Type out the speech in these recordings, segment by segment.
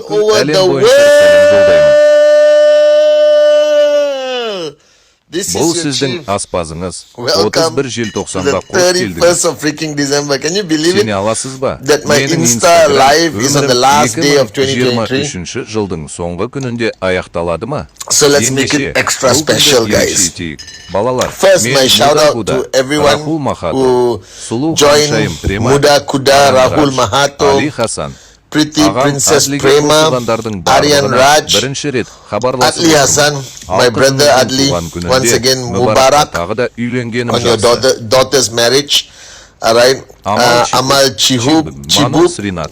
over the world. This Бұл is your сіздің chief. аспазыңыз. Welcome 31 to желтоқсанға the қош келдіңіз. 31st of freaking December. Can you believe Сене it? аласыз ба? That my Менің Insta Instagram live is on the last day of 2023. 2023 жылдың соңғы күнінде аяқталады ма? So let's make it extra special, guys. Балалар, First, my shout out to everyone who joined Muda Kuda, Rahul Mahato, Али Хасан, Priti Princess Prema, Aryan Raj, Adli Hassan, my brother Adli, once again Mubarak on your daughter's marriage. Alright, Amal Chibuk,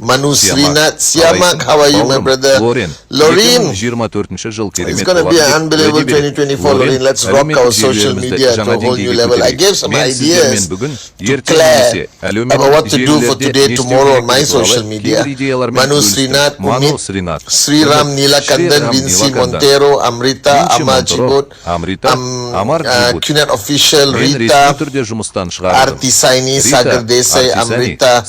Manu Srinath, Siamak, how are you, my brother? Loreen, it's going to be an unbelievable 2024, Loreen. Let's rock our social media to a whole new level. I gave some ideas to Claire about what to do for today, tomorrow on my social media. Manu Srinath, Umit, Sriram Neelakandan, Vinci Montero, Amrita, Amal Chibuk, Kunet Official, Rita, Arti Saini, Sagar Desai, Amrita,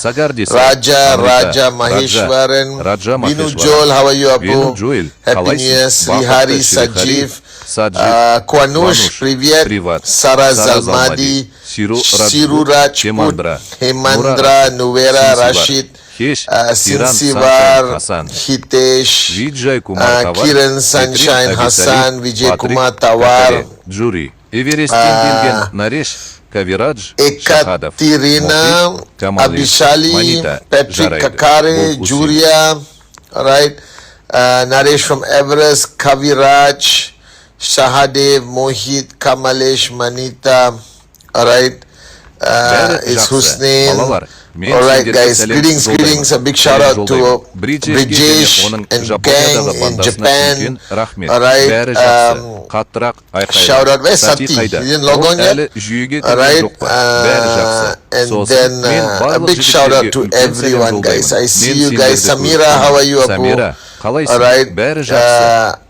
Raja Maheshwaran, Binu Joel, how are you, Abu? Happy New Year, Srihari, Sajiv, Kwanush, Privyat, Sara Zalmadi, Shiru Rajput, Hemandra, Nuvera, Rashid, Sinsivar, Hitesh, Kiran Sunshine, Hassan, Vijay Kumar Tawar, Ekaterina, Abhishali, Patrick Kakare, Juria, alright, Naresh from Everest, Kaviraj, Shahadev, Mohit, Kamalesh, Manita, alright, is Husnain. Alright guys, greetings, a big shout out to Brijesh and gang in Japan. Alright, shout out, where's Sati? He didn't log on yet? Alright, and then a big shout out to everyone guys. I see you guys. Samira, how are you, Abu? Alright,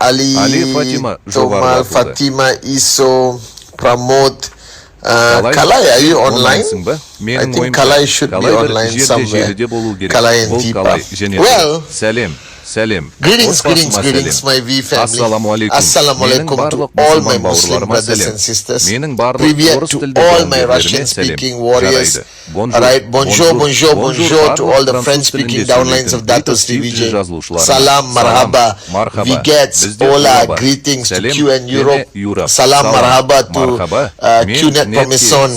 Ali, Tomal, Fatima, Iso, Pramod, Kalai, are you online? I think Kalai should be online somewhere. Kalai and Deepa. Well, greetings, my V family. Assalamu alaikum to all my Muslim brothers and sisters. Privyat to all my Russian-speaking warriors. Alright, bonjour to all the French-speaking downlines of Datos TVJ. Salam, marhaba, Vigets, hola, greetings to Q and Europe. Salam, marhaba to QNet Promison.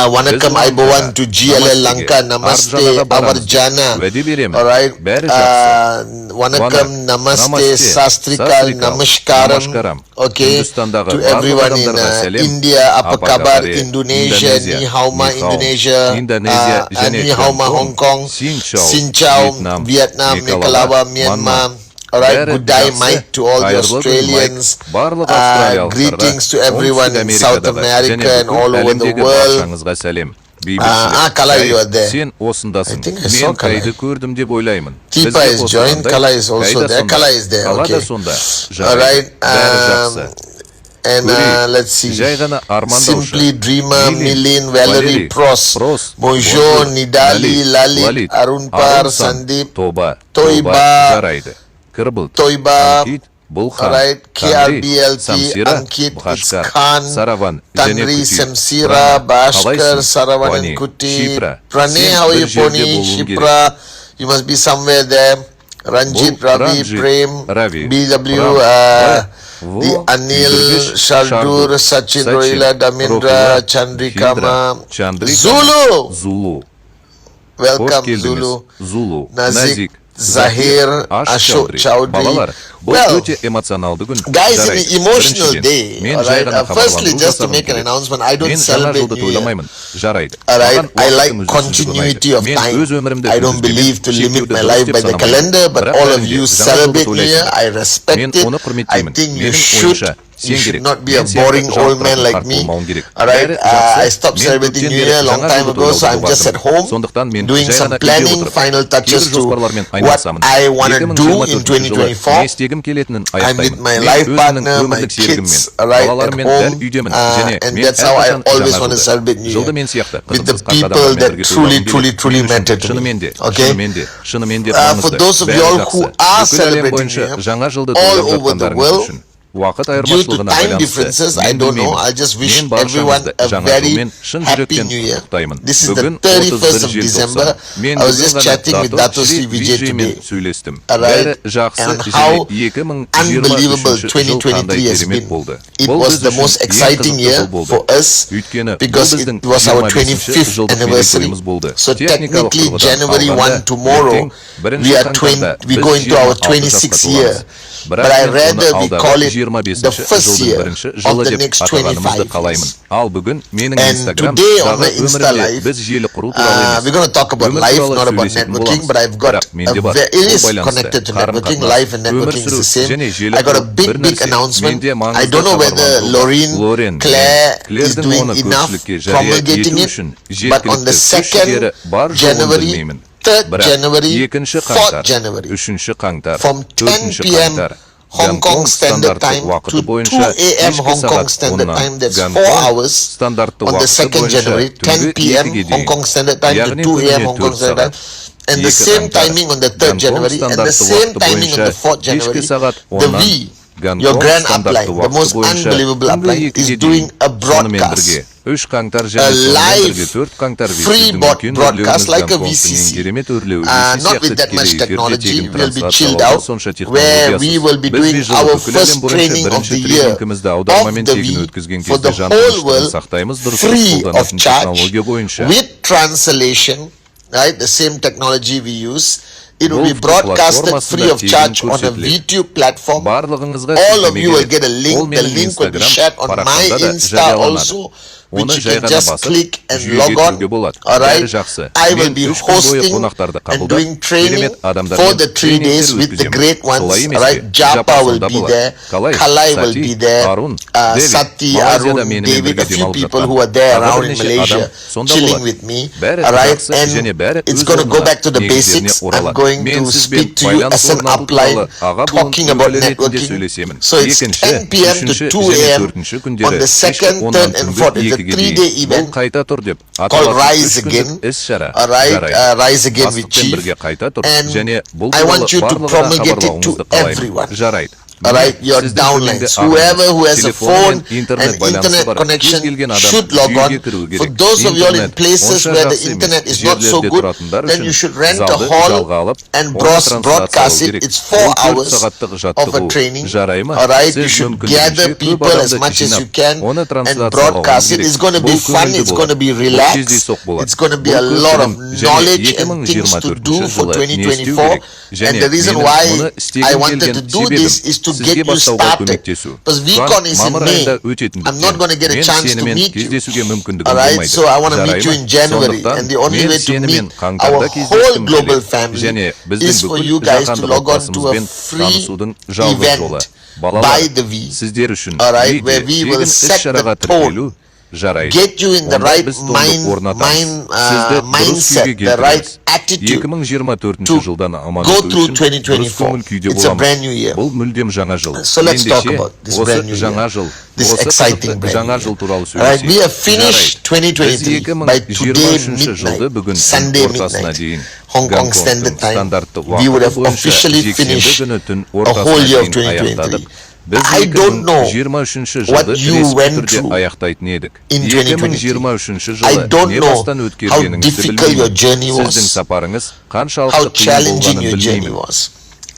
Wanakam Aibowan to GLL Lanka. Namaste, Avarjana. Alright, Wanakam, Namaste, Sastrikal, Namaskaram. Okay, to everyone in India, Apakabar, Indonesia, Ni Hauma, Indonesia, Ni Hauma, Hong Kong, Xin Chao, Vietnam, Nikalawa, Myanmar. Alright, good day, Mike, to all the Australians. Greetings to everyone in South America and all over the world. Kalai, you are there. I think I saw Kalai. Tipa is joined, Kalai is also there. Kalai is there, okay. Alright, and let's see. Simply Dreamer, Milin, Valerie, Pros, Bonjour, Nidali, Lalit, Arunpar, Sandeep, Toiba, alright, KRBLT, Ankit, Khan, Tanri, Samsira, Bhaskar, Saravan and Kuti, Pranay, how are you, Pony, Shipra, you must be somewhere there, Ranjit, Ravi, Prem, BW, the Anil, Shardur, Sachin, Roila, Damindra, Chandrikama, Zulu, welcome Zulu, Nazik, Zahir, Ashok Chowdhury. Well, guys, in an emotional day, alright, firstly, just to make an announcement, I don't celebrate New Year. Alright, I like continuity of time. I don't believe to limit my life by the calendar, but all of you celebrate New Year. I respect it. I think you should. You should not be a boring old man like me. Alright, I stopped celebrating New Year a long time ago, so I'm just at home doing some planning, final touches to what I want to do in 2024. дегім келетінін I'm with аяқтаймын. my Мен life өзімнің partner, my өмірлік серігіммен, kids, right, at балаларыммен дәл home, үйдемін. and Мен that's how I әрқашан always жаңа want to жылды, celebrate New жылды Year мен сияқты with the қызықсыз қарт people адамдармен that бірге truly, тойлағым truly, келеді. truly Мен үшін matter to me. шынымен де, Okay? шынымен де For those маңызды, of y'all who бәрі are жақсы. Бүкіл әлем celebrating бойынша New Year, жаңа жылды all тойлап over the жатқандарыңыз world, үшін уақыт due to айырмашылығына time байланысты differences, I мен don't know. білмеймін. I just wish Мен everyone баршаңызды a жаңа very жылмен шын happy жүректен New Year. құттықтаймын. This is the Бүгін 31st 31 of December. желтоқсан. Мен I was бүгін just ғана chatting with Дато Dato Шри Sri Vijay Vijayмен today. сөйлестім. Alright? Бәрі жақсы And және how 2023 unbelievable жыл қандай 2023 has керемет been. болды. It Бұл was біз the үшін most ең exciting қызықты year жыл болды. for us Өйткені because бұл it біздің was our 25-ші 25th жылдық anniversary. мерейтойымыз болды. So Техникалық technically тұрғыдан January 1 алғанда, tomorrow ертең we are қаңтарда we біз go into our 26 26th жасқа year. толамыз. But I Бірақ мен rather оны we алдағы call it 25-ші the first жылдың year бірінші of жылы the деп next атағанымызды 25 қалаймын. years. Ал бүгін менің And today on the Инстаграмдағы Insta өмірімде Live, біз желі құру туралы емес. we're going to talk about Өмір life, туралы not about сөйлесетін networking, боламыз. but I've got Бірақ менде бар. it Бұл is байланысты connected to networking. қарым-қатынас, Life and өмір networking is сүру the same. және желі I got a құру big, бір big нәрсе. announcement. Менде I маңызды don't know whether хабарландыру бар. Claire is Клердің doing оны enough көпшілікке жария promulgating ету it, үшін but on the жеткілікті күш-жігері 2nd бар жоғын January, білмеймін. 3rd Бірақ January, 2-ші 4th қаңтар, January, 3-ші қаңтар, from 10 4-ші p.m. қаңтар, Hong Kong Standard Time to 2 a.m. Hong Kong Standard Time, that's 4 hours. On the 2nd January, 10 p.m. Hong Kong Standard Time to 2 a.m. Hong Kong Standard Time. And the same timing on the 3rd January, and the same timing on the 4th January, the V, your grand upline, the most unbelievable upline, is doing a broadcast. A live, free broadcast like a VCC. Not with that much technology, we'll be chilled out, where we will be doing our first training of the year of the V for the whole world, free of charge, with translation, right, the same technology we use. It will be broadcasted free of charge on a YouTube platform. All of you will get a link. The link will be shared on my Insta also, which you can just click and log on. Alright, I will be hosting and doing training for the 3 days with the great ones. Alright, Japa will be there, Kalai will be there, Sati, Arun, David, a few people who are there around in Malaysia chilling with me. Alright, and it's going to go back to the basics. I'm going to speak to you as an upline talking about networking. So it's 10 p.m. to 2 a.m. on the 2nd, 3rd and 4th. It's a 3-day event called Rise Again. Alright, Rise Again with Chief. And I want you to promulgate it to everyone. Alright, your downlines, whoever who has a phone and internet connection should log on. For those of you all in places where the internet is not so good, then you should rent a hall and broadcast it. It's 4 hours of a training. Alright, you should gather people as much as you can and broadcast it. It's going to be fun, it's going to be relaxed, it's going to be a lot of knowledge and things to do for 2024. And the reason why I wanted to do this is to get you started, because VCon is in May. I'm not going to get a chance to meet you. Alright, so I want to meet you in January, and the only way to meet our whole global family is for you guys to log on to a free event by the V. Alright, where we will set the tone, get you in the right mindset, the right attitude to go through 2024. It's a brand new year. So let's talk about this brand new year, this exciting brand new year. Alright, we have finished 2023 by today midnight, Sunday midnight, Hong Kong Standard Time. We would have officially finished a whole year of 2023. I don't know what you went through in 2023. I don't know how difficult your journey was, how challenging your journey was.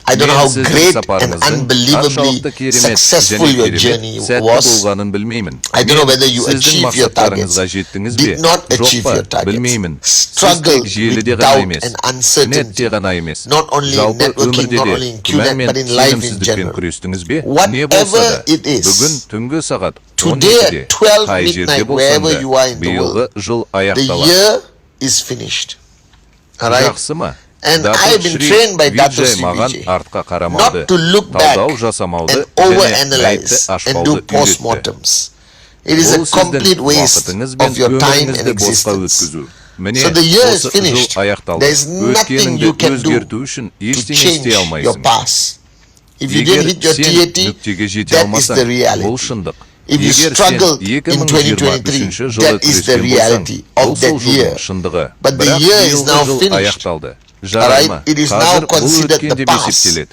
I don't know how great and unbelievably successful your journey was. I don't know whether you achieved your targets, did not achieve your targets, struggled with doubt and uncertainty, not only in networking, not only in QNet, but in life in general. Whatever it is, today at 12 midnight, wherever you are in the world, the year is finished. Alright? And I have been trained by Dato Sri Vijay not to look back and overanalyze and do postmortems. It is a complete waste of your time and existence. So the year is finished. There is nothing you can do to change your past. If you didn't hit your сен TAT, нүктеге жете that is алмасаң, the бұл reality. шындық. If you Егер сен struggled in 2023 жылы that is the күрескен болсаң, reality бұл of сол that year. жылдың шындығы. But the Бірақ year is биылғы now жыл finished. аяқталды. Alright, Жарайма, it is now қазір бұл considered өткен the деп past. есептеледі.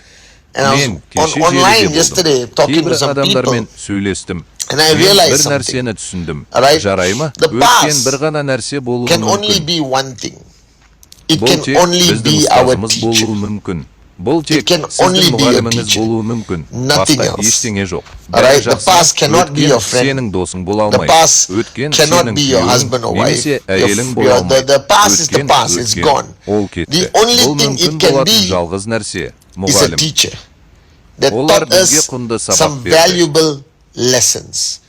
And I Мен was кеше online желіде yesterday болдым. talking to Кейбір some адамдармен people, сөйлестім. and I Мен realized бір something. нәрсені түсіндім. Alright, Жарайма, the өткен past бір ғана нәрсе болуы can only мүмкін. be one thing. It Бұл can тек only біздің be our ұстазымыз teacher. болуы мүмкін. Бұл It тек can only сіздің be your мұғаліміңіз teacher. болуы мүмкін. Nothing Басқа else. ештеңе жоқ. Alright, Бәрі the жақсы. past cannot be Өткен your friend. сенің досың бола The алмайды. past Өткен cannot сенің be your күйеуің husband or wife. немесе әйелің бола The алмайды. past is the Өткен past. It's өткен. gone. Ол кетті. The only Бұл thing мүмкін it can болатын be жалғыз нәрсе is a мұғалім. teacher that Олар taught us бізге құнды сабақ some берді. valuable lessons.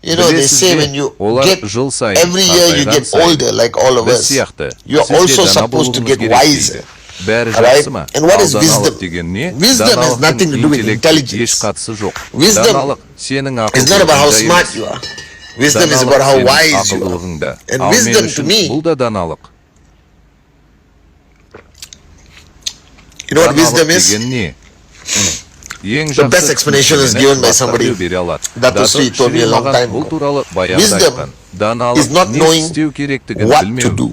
You know, they say when you Олар get жыл сайын every year you get older, like all of біз us. сияқты You're сіз де also дана supposed to болуыңыз get керек wiser. дейді. Бәрі Alright? жақсы ма? And what is Ал даналық wisdom? деген не? Wisdom has Даналықтың nothing to do with интеллектке intelligence. еш қатысы жоқ. Wisdom Даналық сенің It's not about how ақылдылығыңда smart емес. you are. Wisdom is about how Даналық wise сенің you are. ақылдылығыңда. And Ал мен wisdom to үшін me, бұл да даналық. you know what Даналық wisdom is? деген не? Ең The best жақсы explanation is түсінігіне given by бастар somebody. бере алады. Datu Sri told me a long маған time бұл ago. туралы баяғыда Wisdom айтқан. Даналық is not не knowing істеу керектігін what to білмеу. do.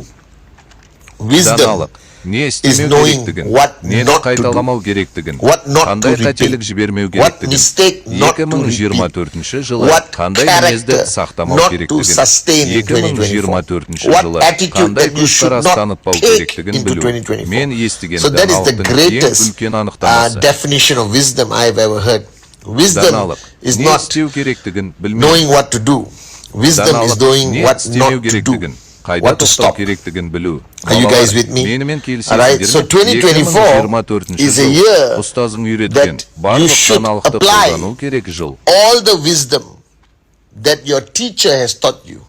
Wisdom Даналық не is істемеу knowing керектігін, what нені not to do. қайталамау керектігін, What not to қандай repeat. қателік жібермеу What керектігін, mistake not to 2024 жылы What қандай мінезді character сақтамау not to керектігін, sustain in 2024 What жылы attitude қандай that you should көзқарас not танытпау take керектігін into білу. 2024. Мен естіген So that is the даналықтың ең greatest үлкен анықтамасы. definition of wisdom I've ever heard. Wisdom Даналық is не not істеу керектігін білмеу. knowing what to do. Wisdom is Даналық doing не what істемеу not to do. керектігін, қайда What to тоқтау stop. керектігін білу. Are you guys with me? Менімен Alright, so 2024 is a year ұстазың үйреткен that you барлық should даналықты apply қолдану керек жыл. all the wisdom that your teacher has taught you.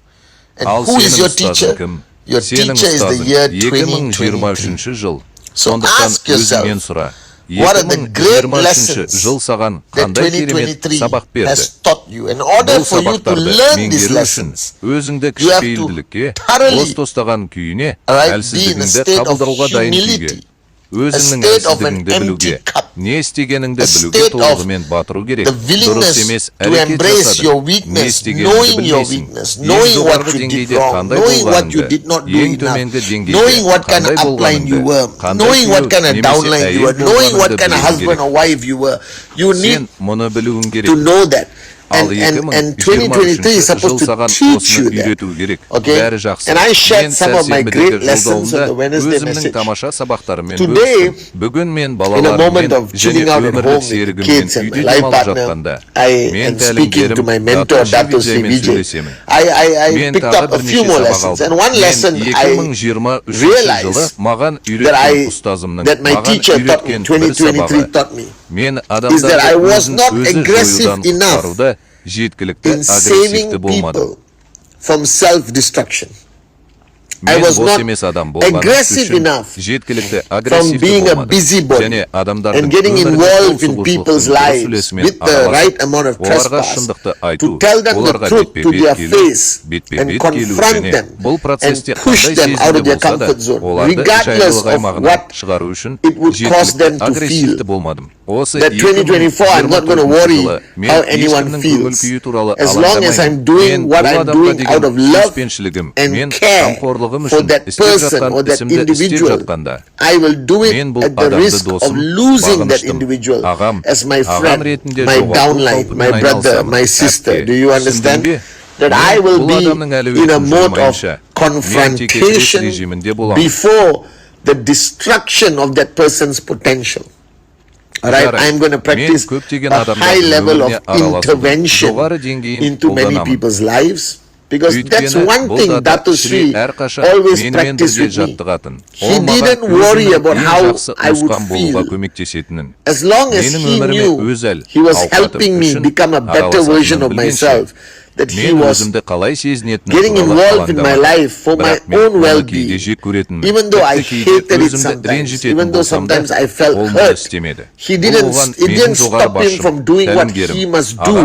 And Ал who is сенің your ұстазың teacher? кім? Your Сенің teacher is the ұстазың year 2023. 2023 жыл. So Сондықтан ask yourself, өзіңнен сұра. what are the great 2023 lessons жыл саған that қандай керемет 2023 сабақ берді? has taught you? In order Бұл for you to сабақтарды learn these меңгеру үшін lessons, өзіңді you have to кішіпейілділікке, thoroughly, бос тостаған күйіне, alright, be in a әлсіздігіңді state of қабылдауға дайын күйге, humility, өзіңнің a state of an әлсіздігіңді білуге, empty cup, не істегеніңді a білуге state of толығымен батыру керек. the Дұрыс willingness емес to әрекет embrace жасадың. your Не weakness, істегеніңді knowing your білмейсің. weakness, Ең knowing what жоғарғы you did деңгейде wrong, қандай knowing what you болғаныңды, did not do ең enough, төменгі деңгейде knowing what kind of қандай upline you were, болғаныңды, knowing what kind of немесе downline you were, әйел knowing what болғаныңды kind of білуің husband керек. or wife you were. You need Сен мұны білуің керек. to know that. Ал And 2023 is supposed to teach you that. Okay? And I shared some of my great lessons on the Wednesday message. Today, in a moment of chilling out at home with the kids and my life partner, I am speaking to my mentor, Datu Sri Vijay. I picked up a few more lessons. And one lesson I realized that my teacher taught me, 2023 taught me, is that I was not aggressive enough in saving people from self-destruction. I was not aggressive enough from being a busybody and getting involved in people's lives with the right amount of trespass to tell them the truth to their face and confront them and push them out of their comfort zone, regardless of what it would cause them to feel. That 2024, I'm not going to worry how anyone feels. As long as I'm doing what I'm doing out of love and care for that person or that individual, I will do it at the risk of losing that individual as my friend, my downline, my brother, my sister. Do you understand? That I will be in a mode of confrontation before the destruction of that person's potential. Alright, I'm going to practice a high level of intervention into many people's lives. Because that's one thing Datu Sri always practiced with me. He didn't worry about how I would feel. As long as he knew he was helping me become a better version of myself, that he was getting involved in my life for my own well-being, even though I hated it sometimes, even though sometimes I felt hurt, it didn't stop him from doing what he must do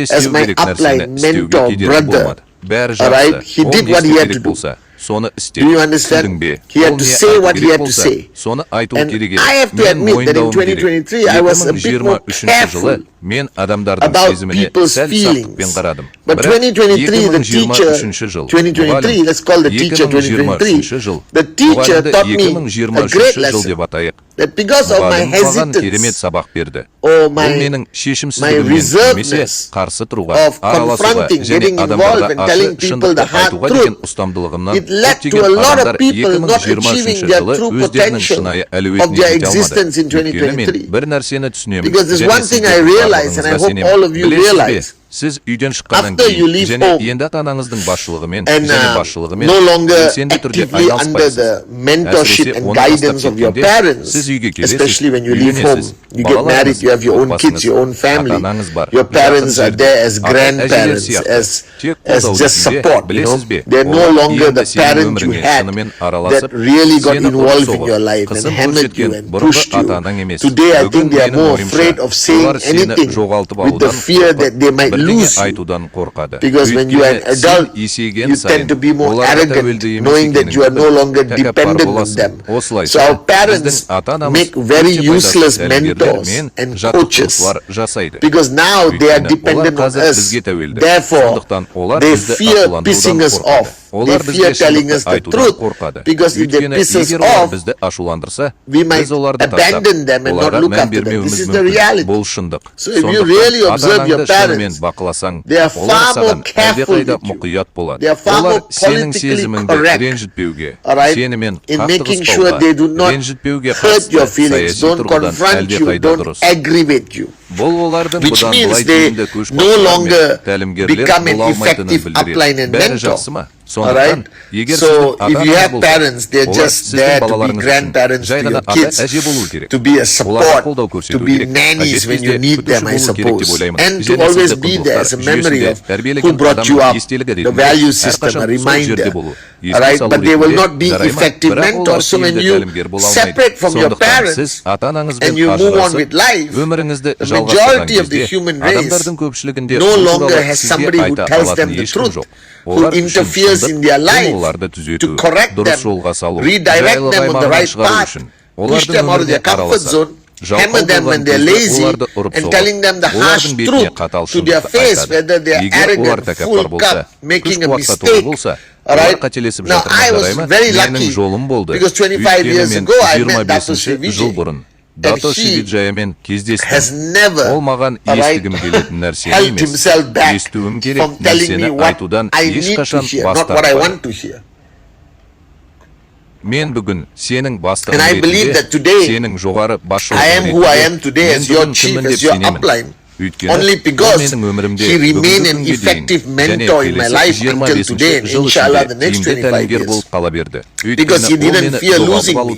as my upline, mentor, brother. Alright, he did what he had to do. соны істе. Do you understand? Түсіндің бе? He had Ол to не say айту what he керек had to болса, say. соны айту And керек I have to еді. Мен admit that in мойындауым керек. 2023 I was a bit more 2023 careful жылы мен адамдардың about сезіміне people's сәл сақтықпен feelings. қарадым. But Бірақ 2023, the 2023 teacher, жыл, 2023, let's call the teacher 2023, жыл, the teacher taught me a great 2023 жыл lesson. деп атайық. That because of my Маған керемет hesitance сабақ берді. or Ол менің my шешімсіздігіммен немесе reservedness қарсы тұруға, of араласуға confronting, және getting адамдарға involved and ашық telling people the шындықты hard айтуға деген truth, ұстамдылығымнан it led to a көптеген lot адамдар of people not 2023 achieving their жылы true өздерінің potential шынайы of әлеуетіне their жете existence in алмады. Өйткені мен 2023. бір нәрсені түсінемін. Because there's және one thing сіздер I realize, and I барлығыңызға hope сенемін. all of you Білесіз бе, realize, сіз үйден шыққаннан after you кейін leave және home енді ата-анаңыздың басшылығымен and және басшылығымен no longer белсенді түрде actively under айналыспайсыз. the mentorship Әсіресе and оны бастап guidance of your кеткенде parents, сіз үйге келесіз, especially when you leave home, үйленесіз, you get married, you have your own kids, your own family, ата-анаңыз бар, your parents жақын are there as жерде, grandparents, ата-әжелер сияқты. as Тек just қолдау support, you know. білесіз бе? They're no Олар longer the енді сенің parent you өміріңе had шынымен that араласып, really got сені involved in ұрып-соғып, your life and қысым hammered you көрсеткен and бұрынғы pushed you. ата-анаң емес. Today I Бүгін think they are менің more ойымша, afraid of saying олар сені anything жоғалтып with the алудан fear that they might бірдеңе lose you. айтудан қорқады. Because when you are an Өйткені adult, сен есейген you сайын tend to be more оларға arrogant, тәуелді емес knowing that you are no екеніңді longer тәкаппар dependent on боласың. them. Осылайша, So our parents біздің ата-анамыз make very өте пайдалы useless дәрігерлер mentors мен and жаттықтырушылар coaches жасайды. because now they are Өйткені dependent олар on қазір us. бізге тәуелді. Therefore, Сондықтан олар they бізді fear ақыландырудан pissing us қорқады. off. They Олар fear бізге telling шындықты us the айтудан truth қорқады. because if they Өйткені piss us егер олар off, бізді ашуландырса, we might біз оларды abandon them and not оларға look мән after them. This бермеуіміз is the мүмкін. reality. Бұл шындық. So if you really observe your ата-анаңды шынымен parents, бақыласаң, they are олар far more саған careful әлдеқайда with you. мұқият болады. They are far Олар more сенің politically сезіміңді correct. ренжітпеуге, All right? сенімен In making қақтығыспауға, sure they do not ренжітпеуге hurt your қатысты feelings, саяси don't тұрғыдан confront you, әлдеқайда don't дұрыс. aggravate you. Бұл олардың Which бұдан means былай they дейінгі no көшбасшылар longer мен тәлімгерлер become an бола алмайтынын effective upline білдіреді. and Бәрі mentor. жақсы ма? All Сондықтан, right? егер So сіздің if you have ата-анаңыз parents, they're болса, олар just сіздің there to be балаларыңыз үшін grandparents жай to ғана your kids, ата-әже болу керек. to be a Оларға support, қолдау to көрсету be керек. nannies when you Әдетте need them, I күтуші болу керек деп suppose, ойлаймын. and to Және always сізді be there as a құндылықтар memory жүйесінде of who тәрбиелеген brought you адамның up, естелігі the ретінде value system, әрқашан a сол reminder. жерде болу. All right, Еске but салу they will ретінде not be жараймы. effective Бірақ олар mentors. So when тиімді you тәлімгер бола алмайды. separate from your Сондықтан сіз parents ата-анаңызбен and you move on with ажырасып, life, өміріңізді the жалғастырған majority of the кезде human race адамдардың көпшілігінде no бұл longer туралы has сізге somebody who айта tells them алатын the ешкім truth, жоқ. who Олар үшін interferes in their шындық, life, оларды to түзету, correct дұрыс them, жолға салу, redirect жайлы them on the аймағынан right шығару path, үшін. push Олардың them out of their өміріне comfort араласады. zone, hammer Жалқау them when болған they're кезде lazy, оларды ұрып and соғып, telling them the harsh олардың бетіне truth қатал to their шындықты face, айтады. whether they are Егер олар arrogant, тәкаппар full болса, cup, making a күш-қуатқа толы mistake. болса, All олар right. қателесіп Now жатыр ма, I was жарай ма? very Менің lucky жолым болды. because 25 Өйткені years мен ago I met Dr. 25 жыл бұрын And Дато he Шивиджаямен has кездестім. never, Ол маған all right, естігім келетін нәрсе held емес. himself back Естуім керек from telling me нәрсені what айтудан I need to ешқашан hear, бас not what I тартпады. want to hear. Мен бүгін сенің бастығың And I believe that today сенің жоғары басшылығың I am who I am today as your chief, as your upline, only because he remained an effective mentor in my life until today and inshallah the next 25 years. Because he didn't fear losing me.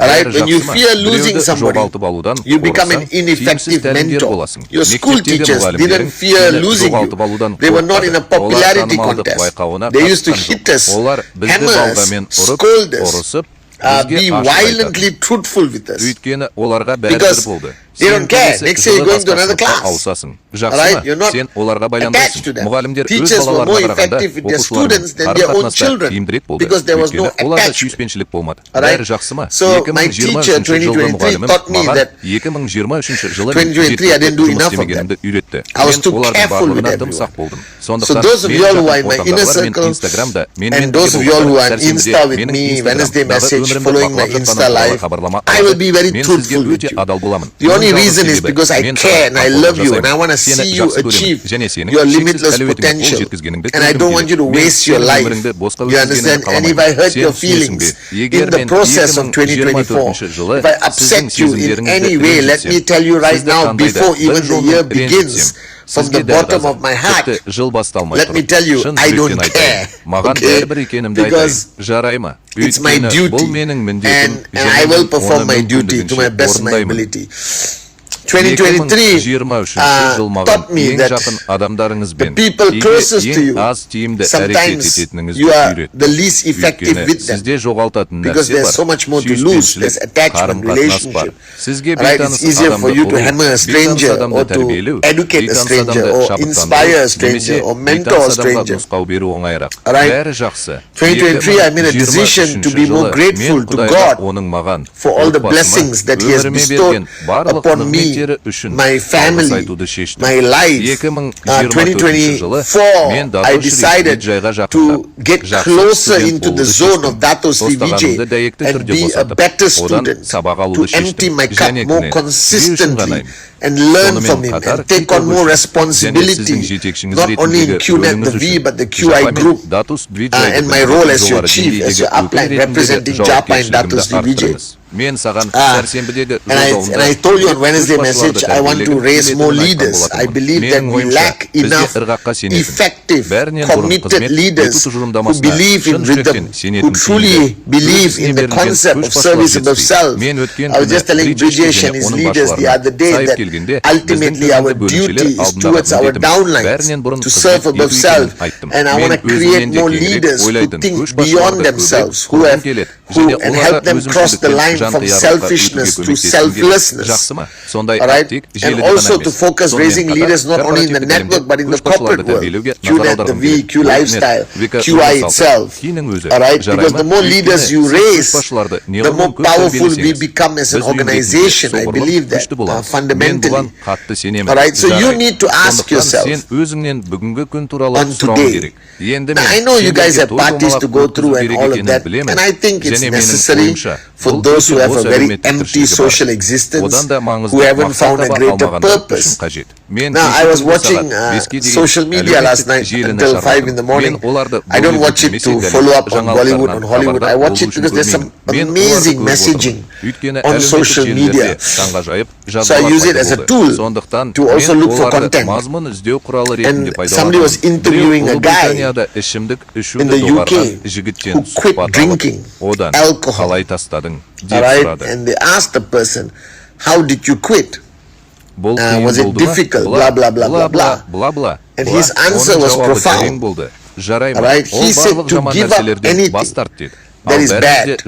Alright, when you fear losing somebody, you become an ineffective mentor. Your school teachers didn't fear losing you. They were not in a popularity contest. They used to hit us, hammer us, scold us, be violently truthful with us. Because they don't care. Next year you're going to another class. Alright, you're not attached to them. Teachers were more effective with their students than their own children because there was no attachment. Alright, so my teacher 2023 taught me that 2023 I didn't do enough of that. I was too careful with everyone. So those of you all who are in my inner circle and those of you all who are on Insta with me, Wednesday message, following my Insta live, I will be very truthful with you. The only reason is because I care and I love you and I want to see you achieve your limitless potential and I don't want you to waste your life. You understand? And if I hurt your feelings in the process of 2024, if I upset you in any way, let me tell you right now, before even the year begins, from the bottom of my heart, let me tell you, I don't care, okay? Because it's my duty and I will perform my duty to my best of my ability. 2023 taught me that the people closest to you, sometimes you are the least effective with them because there's so much more to lose. There's attachment, relationship. Right? It's easier for you to hammer a stranger or to educate a stranger or inspire a stranger or mentor a stranger. Alright? 2023 I made a decision to be more grateful to God for all the blessings that He has bestowed upon me, my family, my life. 2024 I decided to get closer into the zone of Dato Sri Vijay and be a better student, to empty my cup more consistently and learn from him and take on more responsibility, not only in QNet the V but the QI group and my role as your chief, as your upline representing Japa and Dato Sri Vijay. And I told you on Wednesday message, I want to raise more leaders. I believe that we lack enough effective, committed leaders who believe in rhythm, who truly believe in the concept of service above self. I was just telling Brijesh and his leaders the other day that ultimately our duty is towards our downlines to serve above self, and I want to create more leaders who think beyond themselves, who and help them cross the line from selfishness to selflessness. Alright? And also to focus raising leaders not only in the network but in the corporate world. QNet, the V, Q Lifestyle, QI itself. Alright? Because the more leaders you raise, the more powerful we become as an organization. I believe that fundamentally. Alright? So you need to ask yourself on today. Now, I know you guys have parties to go through and all of that, and I think it's necessary for those who have a very empty social existence, who haven't found a greater purpose. Now, I was watching social media last night until 5 in the morning. I don't watch it to follow up on Bollywood and Hollywood. I watch it because there's some amazing messaging on social media. So I use it as a tool to also look for content. And somebody was interviewing a guy in the UK who quit drinking alcohol. Alright, and they asked the person, how did you quit? Was it difficult? Blah, blah, blah, blah, blah. And his answer was profound. Alright, he said to give up anything that is bad.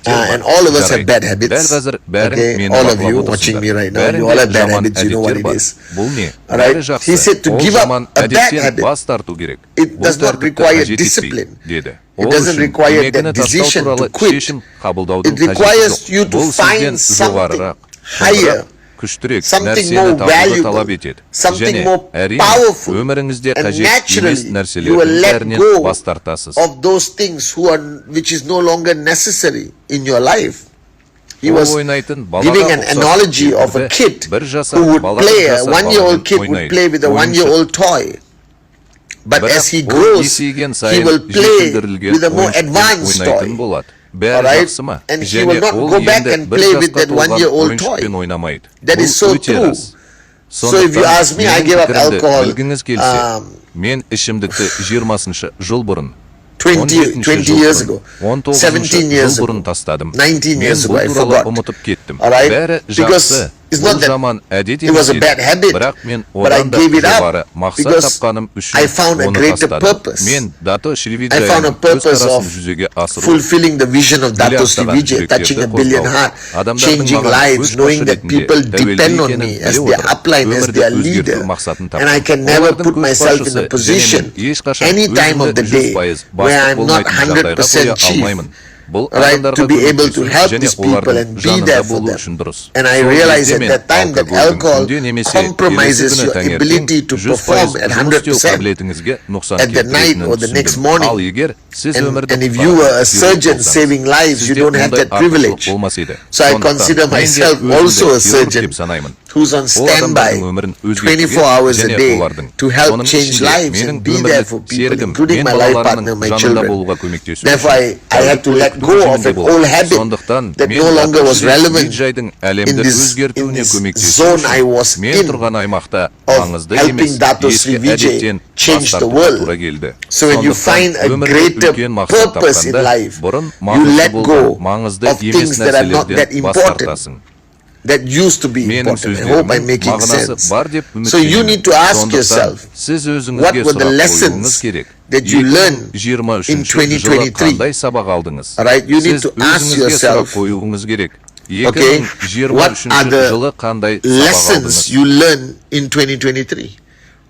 And all of us have bad habits. Okay, all of you watching me right now, you all have bad habits, you know what it is. Alright, he said to give up a bad habit, it does not require discipline. It doesn't require that decision to quit. It requires you to find something higher, something more valuable, something more powerful, and naturally you will let go of those things which is no longer necessary in your life. He was giving an analogy of a kid who would play, a 1-year-old kid would play with a 1-year-old toy. But as he grows, he will play with a more advanced toy. Alright? And he will not go back and play with that 1-year-old toy. That is so true. So if you ask me, I gave up alcohol 20 years ago, 17 years ago, 19 years ago, I forgot. Alright? Because it's not that it was a bad habit, but I gave it up because I found a greater purpose. I found a purpose of fulfilling the vision of Dato Sri Vijay, touching 1 billion hearts, changing lives, knowing that people depend on me as their upline, as their leader. And I can never put myself in a position any time of the day where I'm not 100% chief. Right, to be able to help these people and be there for them. And I realized at that time that alcohol compromises your ability to perform at 100% at the night or the next morning. And if you were a surgeon saving lives, you don't have that privilege. So I consider myself also a surgeon who's on standby 24 hours a day to help change lives and be there for people, including my life partner, my children. Therefore, I had to let go of an old habit that no longer was relevant in this zone I was in of helping Dato Sri Vijay change the world. So when you find a greater purpose in life, you let go of things that are not that important. that used to be Менің important. I hope I'm сөздерімнің making мағынасы sense. бар деп So you need to ask Сондықтан yourself, сіз what өзіңізге were the сұрақ қоюыңыз lessons керек. that you learned 2023 in жылы 2023? қандай сабақ алдыңыз? Alright, you need Сіз to ask өзіңізге сұрақ yourself, қоюыңыз керек. okay, what 2023 are жылы the қандай сабақ lessons алдыңыз? you learned in 2023?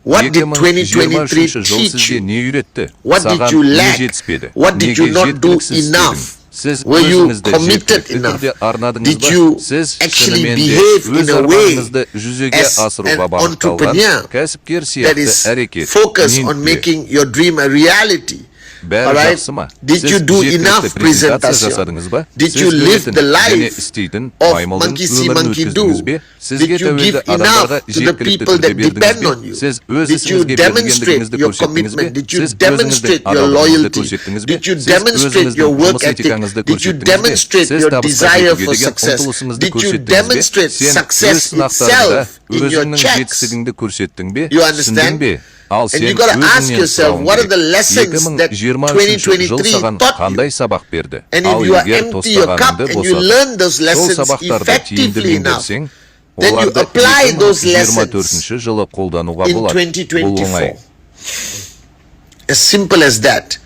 What did 2023 жыл teach сізге you? не үйретті? What did Саған you не lack? жетіспеді? What did Неге you not do жеткіліксіз enough? істедің? Сіз Were you өзіңізді committed жеткілікті enough? түрде арнадыңыз Did ба? you Сіз actually шынымен де behave in өз a way арманыңызды жүзеге as асыруға an бағытталған entrepreneur кәсіпкер that сияқты is әрекет focused on ниетте? making your dream a reality? Бәрі Alright? жақсы ма? Did Сіз you do жеткілікті enough презентация presentation? жасадыңыз ба? Did Сіз you live көретін the және life істейтін of маймылдың monkey see, өмірін monkey do? өткіздіңіз бе? Сізге Did you тәуелді give адамдарға enough to the жеткілікті people түрде that бердіңіз depend бе? on you? Сіз өз Did you ісіңізге demonstrate берілгендігіңізді your көрсеттіңіз бе? commitment? Did you Сіз өзіңіздің demonstrate your адалдығыңызды loyalty? көрсеттіңіз бе? Did you Сіз demonstrate your өзіңіздің work жұмыс ethic? этикаңызды Did you көрсеттіңіз бе? demonstrate Сіз your табысқа desire жетуге for деген success? ұмтылысыңызды Did you көрсеттіңіз бе? demonstrate Сен success өз сынақтарында itself in your өзіңнің checks? жетістігіңді көрсеттің бе? You Түсіндің understand? бе? Ал And сен you gotta ask өзіңнен yourself, сұрауың what are the керек. lessons that 2023 жыл 2023 саған taught you? қандай сабақ берді? And Ал if you are егер empty your cup тостағаныңды and you босатып, learn those сол lessons сабақтарды тиімді effectively enough, меңгерсең, then you оларды apply those lessons 2024 жылы қолдануға in болады. Бұл оңай. 2024. As simple as that.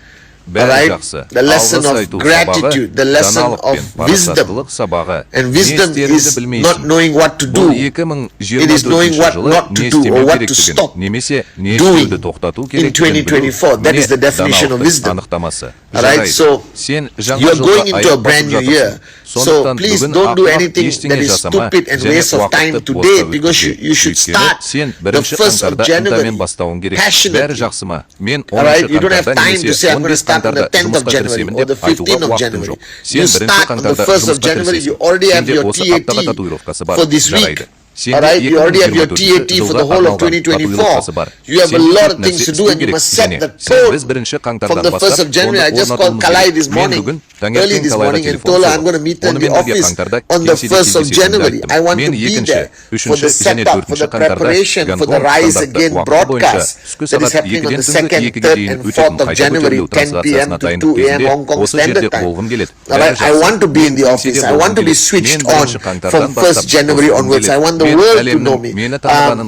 Бәрі Alright? жақсы. The lesson Алғыс of айту gratitude, сабағы, the lesson даналық of пен wisdom. парасаттылық сабағы. And Не wisdom істеріңді is білмейсің. not knowing what to do. Бұл It is 2024 knowing what жылы not to не do or істемеу what to керектігін, stop немесе не doing істеуді тоқтату in керектігін білу. 2024. That is the definition of даналықтың wisdom. анықтамасы. Alright, Жарайды. so Сен жаңа you are жылға going into a аяқ brand басып new year. жатырсың. So Сондықтан please бүгін don't do ақымақ anything ештеңе that is жасама stupid and және waste of time уақытты today босқа because өткізбе. you should Өйткені start сен the 1 1st of қаңтарда January ынтамен бастауың керек. Бәрі passionately. жақсы ма? Мен 10 Alright, you don't have қаңтарда time to say немесе I'm going to 15 start on the қаңтарда 10th of жұмысқа January кірісемін or деп the айтуға 15th of уақытым January. жоқ. You Сен 1 start on the қаңтарда 1st of жұмысқа January. You кірісесің. already have Сенде your осы аптаға TAT татуировкасы бар. for this week. Жарайды. Сенде Alright, you already have your 2024 TAT for жылға the whole of арналған 2024. татуировкасы бар. You have a Сен lot көп of things to нәрсе do and you істеу must керек. set Және the сен tone біз 1 from қаңтардан the 1st of бастап January. I оны just called орнатуымыз Kalai керек. this Мен morning, бүгін early таңертең this Калайға morning, and телефон told her I'm соғып, going to meet her in the онымен бірге office қаңтарда on the кеңседе 1st of кездесетінімді January. айттым. I want Мен to be 2-ші, there for 3-ші the және setup, for 4-ші the қаңтарда preparation for the Гонконг Rise стандартты Again уақыты бойынша broadcast түскі that is сағат happening on 2-ден the түнгі 2nd, 2-ге 3rd, дейін and өтетін 4th of қайта January, көтерілу 10 p.m. трансляциясына to 2 дайындық a.m. кезінде Hong Kong осы жерде Standard Time. болғым келеді. Alright, I want to be in the office. I want to be switched on from 1st January onwards. I want the world to know me.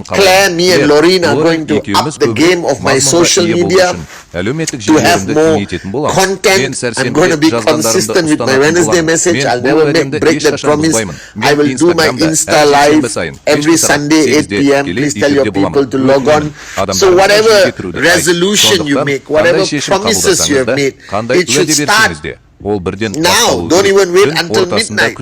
Claire, me and Lorraine are going to up the game of my social media to have more content. I'm going to be consistent with my Wednesday message. I'll never break that promise. I will do my Insta live every Sunday 8 p.m. Please tell your people to log on. So whatever resolution you make, whatever promises you have made, it should start now. Don't even wait until midnight.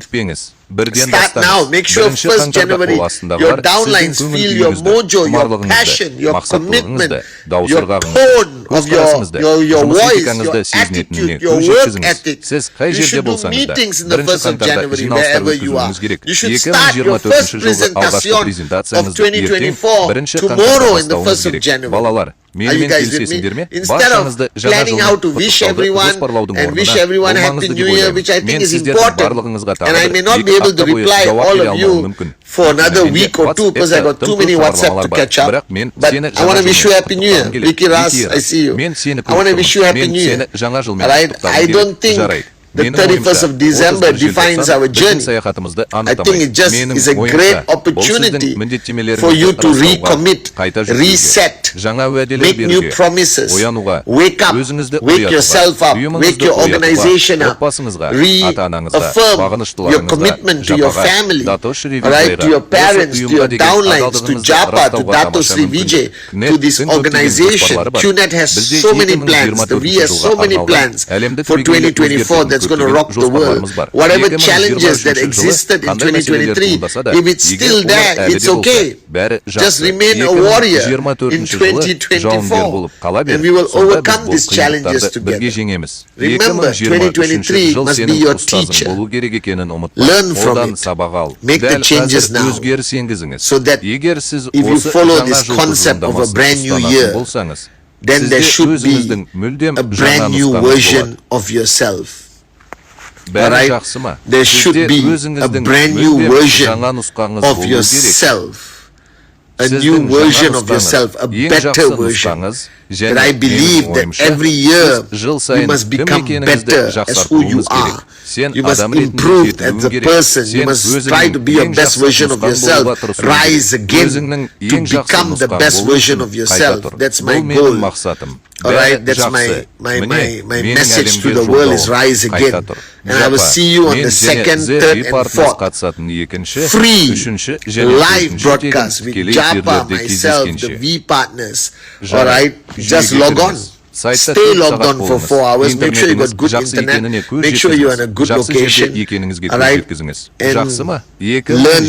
Start now. Make sure 1st January your downlines feel your mojo, your passion, your commitment, your tone of your voice, your attitude, your work ethic. You should do meetings in the 1st of January wherever you are. You should start your first presentation of 2024 tomorrow in the 1st of January. Are you guys with me? Instead of planning how to wish everyone and wish everyone Happy New Year, which I think is important, and I may not be able to reply all of you for another week or two because I got too many WhatsApp to catch up. But I want to wish you Happy New Year. Vicky Ras, I see you. I want to wish you Happy New Year. Alright, I don't think the 31st of December defines our journey. I think it just is a great opportunity for you to recommit, reset, make new promises, wake up, wake yourself up, wake your organization up, reaffirm your commitment to your family, right, to your parents, to your downlines, to Japa, to Dato Sri Vijay, to this organization. QNet has so many plans, the V has so many plans for 2024 that's going to rock the world. Whatever challenges that existed in 2023, if it's still there, it's okay. Just remain a warrior in 2024 and we will overcome these challenges together. Remember, 2023 must be your teacher. Learn from it. Make the changes now so that if you follow this concept of a brand new year, then there should be a brand new version of yourself. Alright? There should be a brand new version of yourself. a new version of yourself, a better version. That I believe that every year you must become better as who you are. You must improve as a person. You must try to be your best version of yourself. Rise again to become the best version of yourself. That's my goal. Alright, that's my message to the world is rise again. And I will see you on the 2nd, 3rd and 4th. Free live broadcast with Japa, myself, the V partners. Alright, just log on. Stay logged on for 4 hours. Make sure you got good internet. Make sure you're in a good location. Alright, and learn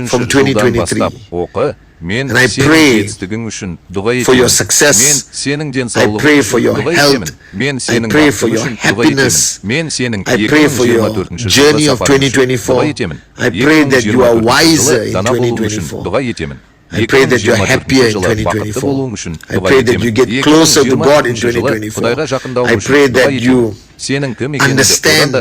from 2023. And I pray for your success. I pray for your health. I pray for your happiness. I pray for your journey of 2024. I pray that you are wiser in 2024. I pray that you are happier in 2024. I pray that you get closer to God in 2024. I pray that you understand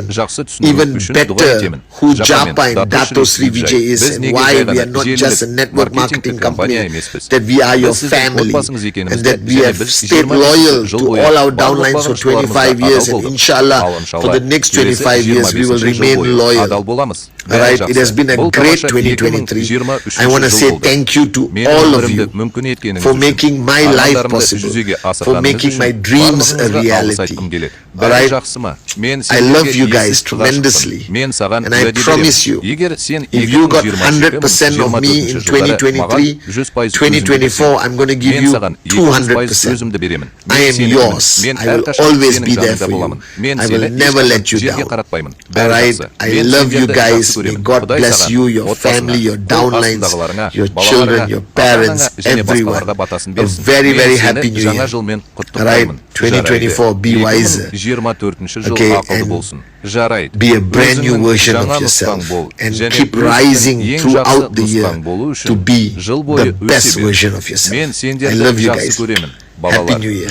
even better who Japa and Dato Sri Vijay is and why we are not just a network marketing company, that we are your family and that we have stayed loyal to all our downlines for 25 years and inshallah for the next 25 years we will remain loyal. Alright, it has been a great 2023. I want to say thank you to all of you for making my life possible, for making my dreams a reality. Alright, I love you guys tremendously, and I promise you, if you got 100% of me in 2023, 2024, I'm going to give you 200%. I am yours. I will always be there for you. I will never let you down. Alright, I love you guys. May God bless you, your family, your downlines, your children, your parents, everyone. A very, very happy new year. Alright, 2024, be wiser. Okay, and be a brand new version of yourself and keep rising throughout the year to be the best version of yourself. I love you guys. Happy New Year.